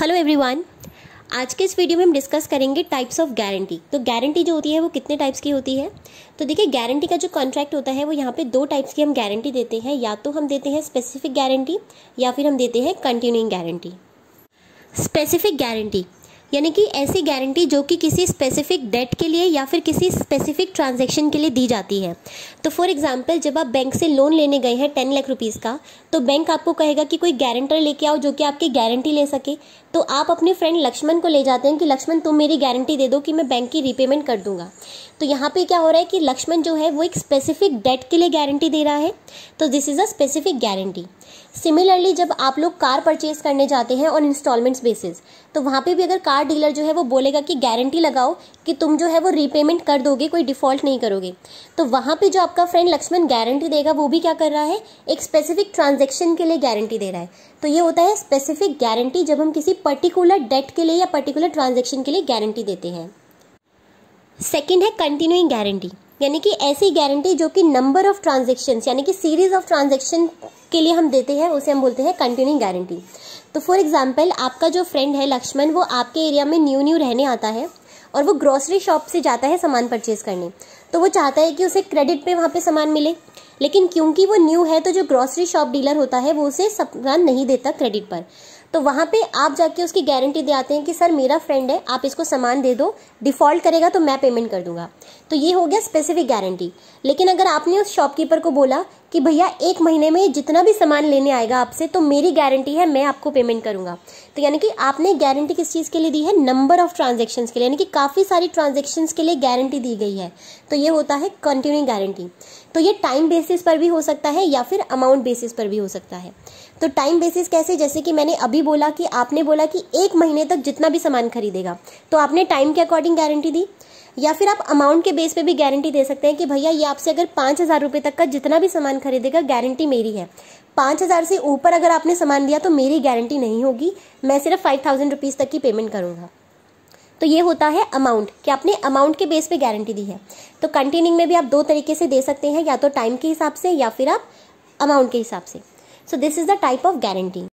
Hello everyone, आज के इस वीडियो में हम डिस्कस करेंगे टाइप्स ऑफ गारंटी। तो गारंटी जो होती है वो कितने टाइप्स की होती है। तो देखिए, गारंटी का जो कॉन्ट्रैक्ट होता है वो यहाँ पे दो टाइप्स की हम गारंटी देते हैं। या तो हम देते हैं स्पेसिफिक गारंटी या फिर हम देते हैं कंटिन्यूइंग गारंटी। स्पेसिफिक गारंटी यानी कि ऐसी गारंटी जो कि किसी स्पेसिफिक डेट के लिए या फिर किसी स्पेसिफिक ट्रांजैक्शन के लिए दी जाती है। तो फॉर एग्जांपल, जब आप बैंक से लोन लेने गए हैं 10 लाख रुपीज़ का, तो बैंक आपको कहेगा कि कोई गारंटर लेके आओ जो कि आपकी गारंटी ले सके। तो आप अपने फ्रेंड लक्ष्मण को ले जाते हैं कि लक्ष्मण तुम मेरी गारंटी दे दो कि मैं बैंक की रीपेमेंट कर दूंगा। तो यहाँ पे क्या हो रहा है कि लक्ष्मण जो है वो एक स्पेसिफिक डेट के लिए गारंटी दे रहा है। तो this is a specific guarantee. Similarly, जब आप लोग कार परचेज करने जाते हैं ऑन इंस्टॉलमेंट्स बेसिस, तो वहाँ पे भी अगर कार डीलर जो है वो बोलेगा कि गारंटी लगाओ कि तुम जो है वो रीपेमेंट कर दोगे, कोई डिफॉल्ट नहीं करोगे, तो वहाँ पे जो आपका फ्रेंड लक्ष्मण गारंटी देगा वो भी क्या कर रहा है, एक स्पेसिफिक ट्रांजेक्शन के लिए गारंटी दे रहा है। तो ये होता है स्पेसिफिक गारंटी, जब हम किसी पर्टिकुलर डेट के लिए या पर्टिकुलर ट्रांजेक्शन के लिए गारंटी देते हैं। सेकेंड है कंटिन्यूइंग गारंटी, यानी कि ऐसी गारंटी जो कि नंबर ऑफ ट्रांजेक्शन्स यानी कि सीरीज ऑफ ट्रांजेक्शन के लिए हम देते हैं, उसे हम बोलते हैं कंटिन्यूइंग गारंटी। तो फॉर एग्जांपल, आपका जो फ्रेंड है लक्ष्मण, वो आपके एरिया में न्यू रहने आता है और वो ग्रोसरी शॉप से जाता है सामान परचेज करने। तो वो चाहता है कि उसे क्रेडिट पे वहाँ पे सामान मिले, लेकिन क्योंकि वो न्यू है तो जो ग्रोसरी शॉप डीलर होता है वो उसे सामान नहीं देता क्रेडिट पर। तो वहाँ पे आप जाके उसकी गारंटी दे आते हैं कि सर मेरा फ्रेंड है, आप इसको सामान दे दो, डिफॉल्ट करेगा तो मैं पेमेंट कर दूंगा। तो ये हो गया स्पेसिफिक गारंटी। लेकिन अगर आपने उस शॉपकीपर को बोला कि भैया 1 महीने में जितना भी सामान लेने आएगा आपसे, तो मेरी गारंटी है, मैं आपको पेमेंट करूंगा। तो यानी कि आपने गारंटी किस चीज़ के लिए दी है, नंबर ऑफ ट्रांजेक्शन्स के लिए, यानी कि काफ़ी सारी ट्रांजेक्शन्स के लिए गारंटी दी गई है। तो ये होता है कंटिन्यूइंग गारंटी। तो ये टाइम बेसिस पर भी हो सकता है या फिर अमाउंट बेसिस पर भी हो सकता है। तो टाइम बेसिस कैसे, जैसे कि मैंने अभी बोला कि आपने बोला कि 1 महीने तक जितना भी सामान खरीदेगा, तो आपने टाइम के अकॉर्डिंग गारंटी दी। या फिर आप अमाउंट के बेस पे भी गारंटी दे सकते हैं कि भैया ये आपसे अगर 5,000 रुपये तक का जितना भी सामान खरीदेगा, गारंटी मेरी है। 5,000 से ऊपर अगर आपने सामान लिया तो मेरी गारंटी नहीं होगी, मैं सिर्फ 5,000 रुपीज़ तक की पेमेंट करूंगा। तो ये होता है अमाउंट, कि आपने अमाउंट के बेस पे गारंटी दी है। तो कंटिन्यूइंग में भी आप 2 तरीके से दे सकते हैं, या तो टाइम के हिसाब से या फिर आप अमाउंट के हिसाब से। So this is the type of guarantee.